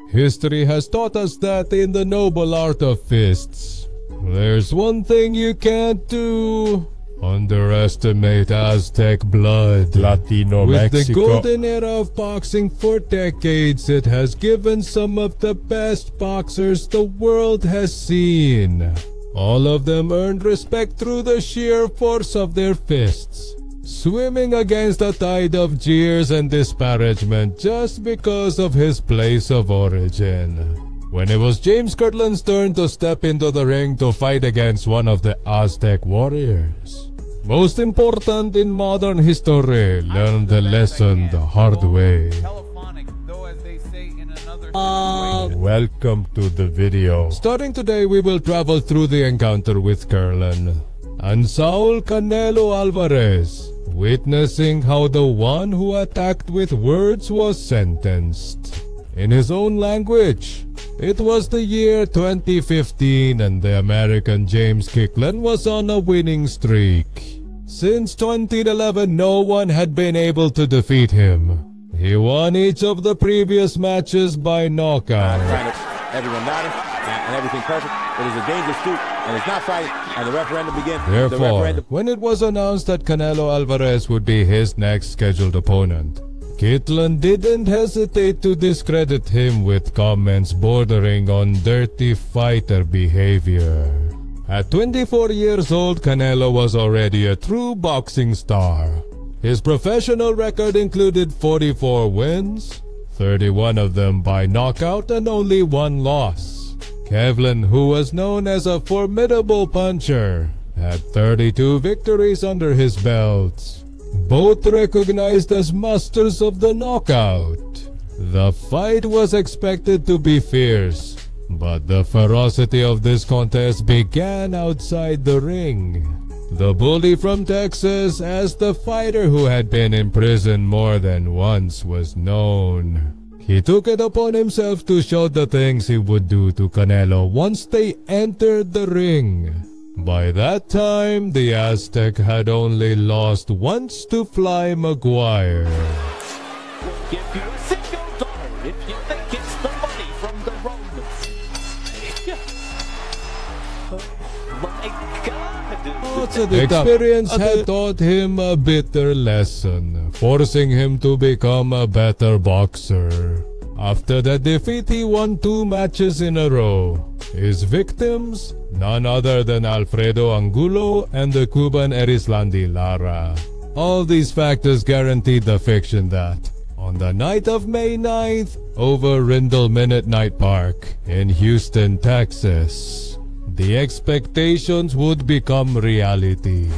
History has taught us that in the noble art of fists, there's one thing you can't do. Underestimate Aztec blood. Latino With Mexico. the golden era of boxing for decades, it has given some of the best boxers the world has seen. All of them earned respect through the sheer force of their fists, swimming against a tide of jeers and disparagement just because of his place of origin. When it was James Kirkland's turn to step into the ring to fight against one of the Aztec warriors, most important in modern history, learned the lesson the hard way. Welcome to the video. Starting today, we will travel through the encounter with Kirkland and Saul Canelo Alvarez, witnessing how the one who attacked with words was sentenced. In his own language, it was the year 2015 and the American James Kirkland was on a winning streak. Since 2011, no one had been able to defeat him. He won each of the previous matches by knockout. Everyone nodding and everything perfect. It is a dangerous suit and it's not fighting and the referendum begins. Therefore, when it was announced that Canelo Alvarez would be his next scheduled opponent, Kirkland didn't hesitate to discredit him with comments bordering on dirty fighter behavior. At 24 years old, Canelo was already a true boxing star. His professional record included 44 wins, 31 of them by knockout and only one loss. Kirkland, who was known as a formidable puncher, had 32 victories under his belt, both recognized as masters of the knockout. The fight was expected to be fierce, but the ferocity of this contest began outside the ring. The bully from Texas, as the fighter who had been in prison more than once, was known. He took it upon himself to show the things he would do to Canelo once they entered the ring. By that time, the Aztec had only lost once to Fly Maguire. Give you a single dollar if you think it's the money from the Romans. Oh my God. Experience had taught him a bitter lesson, forcing him to become a better boxer. After that defeat, he won 2 matches in a row. His victims, none other than Alfredo Angulo and the Cuban Erislandi Lara. All these factors guaranteed the fiction that, on the night of May 9th, over Rindle Minute Night Park in Houston, Texas, the expectations would become reality.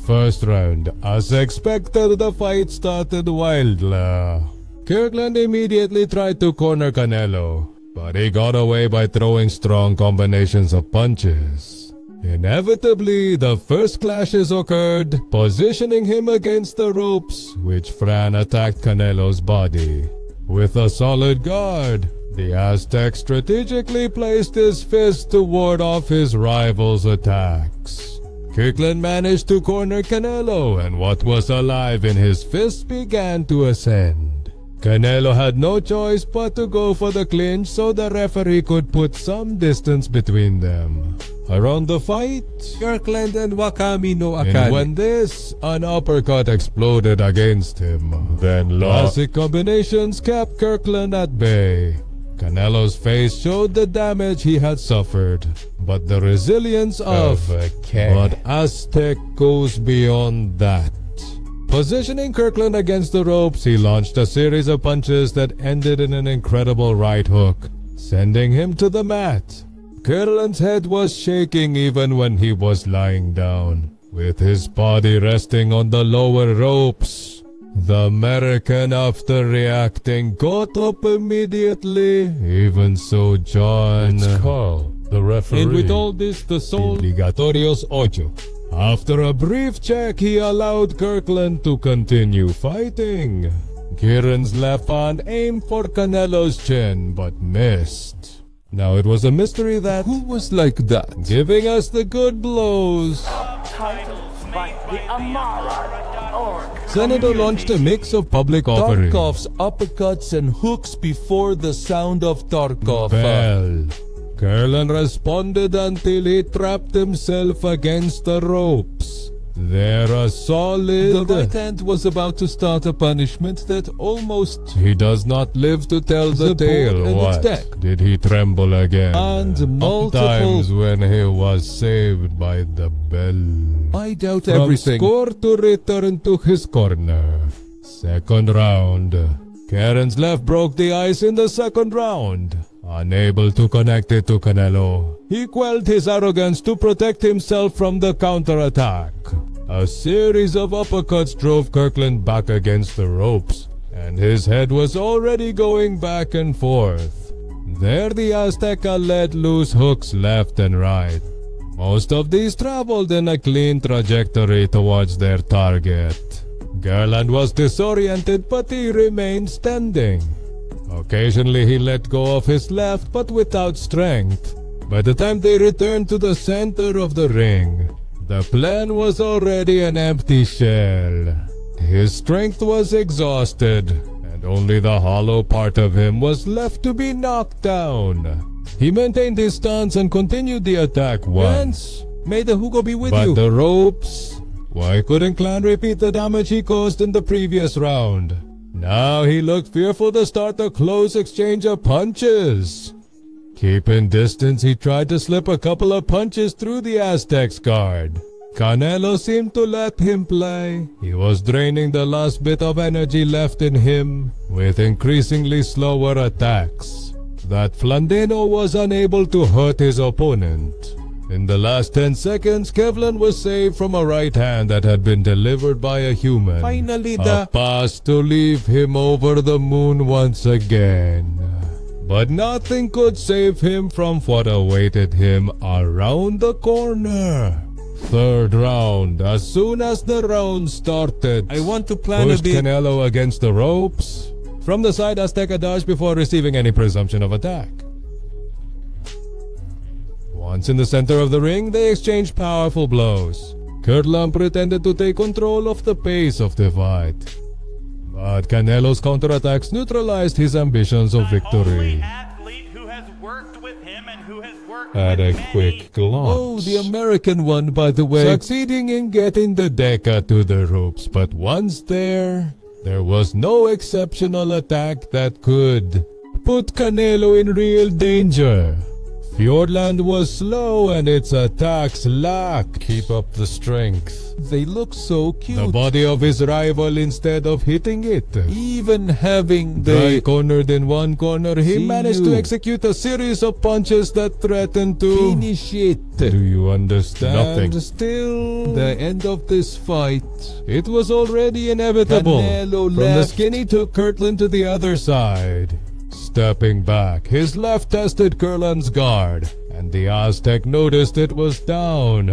First round, as expected, the fight started wildly. Kirkland immediately tried to corner Canelo, but he got away by throwing strong combinations of punches. Inevitably, the first clashes occurred, positioning him against the ropes, which Fran attacked Canelo's body. With a solid guard, the Aztec strategically placed his fist to ward off his rival's attacks. Kirkland managed to corner Canelo, and what was alive in his fist began to ascend. Canelo had no choice but to go for the clinch so the referee could put some distance between them. Around the fight, Kirkland and Wakami no Akane. And when an uppercut exploded against him. Then classic combinations kept Kirkland at bay. Canelo's face showed the damage he had suffered, but the resilience of but Aztec goes beyond that. Positioning Kirkland against the ropes, he launched a series of punches that ended in an incredible right hook, sending him to the mat. Kirkland's head was shaking even when he was lying down, with his body resting on the lower ropes. The American, after reacting, got up immediately. Even so, John... It's Carl, the referee. And with all this, the Saul Obligatorios Ocho. After a brief check, he allowed Kirkland to continue fighting. Kieran's left hand aimed for Canelo's chin, but missed. Now it was a mystery that... Who was like that? Giving us the good blows. Titles by the Amara.org. Sanelo launched a mix of public offerings. Tarkov's uppercuts and hooks before the sound of Tarkov. Well, Kirkland responded until he trapped himself against the ropes. There a solid... The right hand was about to start a punishment that almost... He does not live to tell the tale. and What? its deck. Did he tremble again? And multiple... Times when he was saved by the bell. I doubt From everything. score to return to his corner. Second round. Karen's left broke the ice in the second round. Unable to connect it to Canelo, he quelled his arrogance to protect himself from the counterattack. A series of uppercuts drove Kirkland back against the ropes, and his head was already going back and forth. There the Aztec let loose hooks left and right. Most of these traveled in a clean trajectory towards their target. Kirkland was disoriented, but he remained standing. Occasionally he let go of his left, but without strength. By the time they returned to the center of the ring, the plan was already an empty shell. His strength was exhausted, and only the hollow part of him was left to be knocked down. He maintained his stance and continued the attack once. May the Hugo be with But you. the ropes... Why couldn't Clan repeat the damage he caused in the previous round? Now he looked fearful to start a close exchange of punches. Keeping distance, he tried to slip a couple of punches through the Aztec's guard. Canelo seemed to let him play. He was draining the last bit of energy left in him with increasingly slower attacks. That Flandino was unable to hurt his opponent. In the last 10 seconds, Kevlin was saved from a right hand that had been delivered by a human. Finally, A pass to leave him over the moon once again. But nothing could save him from what awaited him around the corner. Third round. As soon as the round started, I want to plan a pushed bit. Canelo against the ropes. From the side, Aztec dodged before receiving any presumption of attack. Once in the center of the ring, they exchanged powerful blows. Kirkland pretended to take control of the pace of the fight. But Canelo's counterattacks neutralized his ambitions of victory. At a quick glance. Oh, the American one, by the way. Succeeding in getting the Deca to the ropes, but once there was no exceptional attack that could put Canelo in real danger. Fjordland was slow and its attacks lacked. Keep up the strength. They look so cute. The body of his rival instead of hitting it. Even having Dry the... cornered in one corner, he See managed you. to execute a series of punches that threatened to... Finish it. Do you understand? Nothing. Still, The end of this fight. it was already inevitable. Canelo From the left. skinny took Kirkland to the other side. Stepping back, his left tested Kirkland's guard, and the Aztec noticed it was down.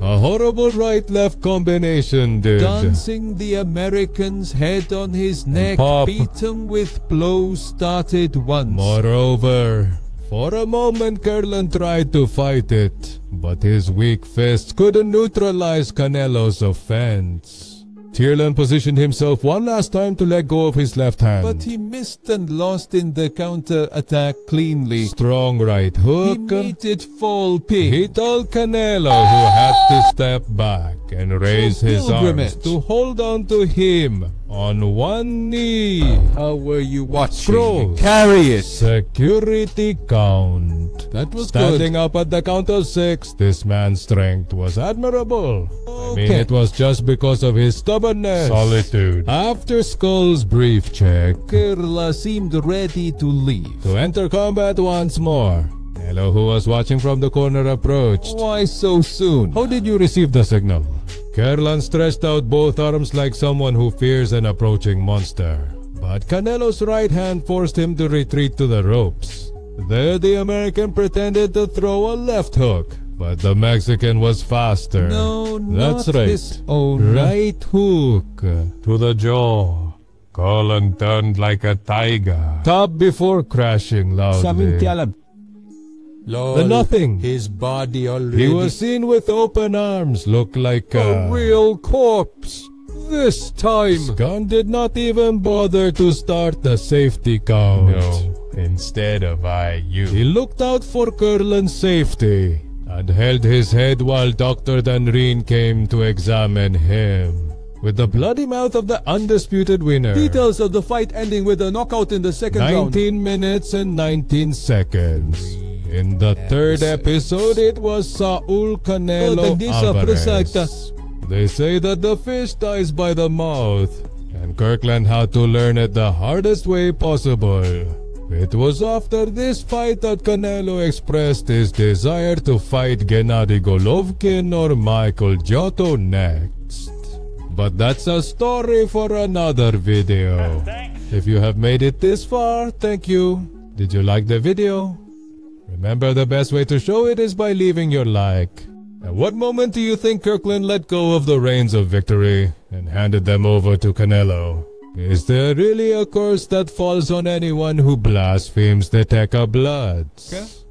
A horrible right-left combination did. Dancing the American's head on his neck, pop. beat him with blows started once. Moreover, for a moment Kirkland tried to fight it, but his weak fists couldn't neutralize Canelo's offense. Kirkland positioned himself one last time to let go of his left hand. But he missed and lost in the counter-attack cleanly. Strong right hook. He made it fall pig. He told Canelo, who had to step back and raise his arms pilgrimage. to hold on to him on one knee. How were you watching? Pro. Carry it. Security count. That was Standing good. up at the count of 6, this man's strength was admirable. I mean, Okay. it was just because of his stubbornness. Solitude. After Skull's brief check, Kerla seemed ready to leave. to enter combat once more, Canelo, who was watching from the corner, approached. Why so soon? How did you receive the signal? Kirkland stretched out both arms like someone who fears an approaching monster. But Canelo's right hand forced him to retreat to the ropes. There the American pretended to throw a left hook, but the Mexican was faster. No, That's not right. his own. Right hook. To the jaw. Kirkland turned like a tiger. Top before crashing loudly. Lol, The nothing. His body already. He was seen with open arms, looked like a real corpse. This time, Gunn did not even bother to start the safety count. No, instead of He looked out for Kirkland's safety and held his head while Dr. Danreen came to examine him. With the bloody mouth of the undisputed winner. details of the fight ending with a knockout in the second round. 19 minutes and 19 seconds. In the third episode, it was Saul Canelo Alvarez. They say that the fish dies by the mouth, and Kirkland had to learn it the hardest way possible. It was after this fight that Canelo expressed his desire to fight Gennady Golovkin or Michael Giotto next. But that's a story for another video. If you have made it this far, thank you. Did you like the video? Remember, the best way to show it is by leaving your like. At what moment do you think Kirkland let go of the reins of victory and handed them over to Canelo? Is there really a curse that falls on anyone who blasphemes the Tekka bloods?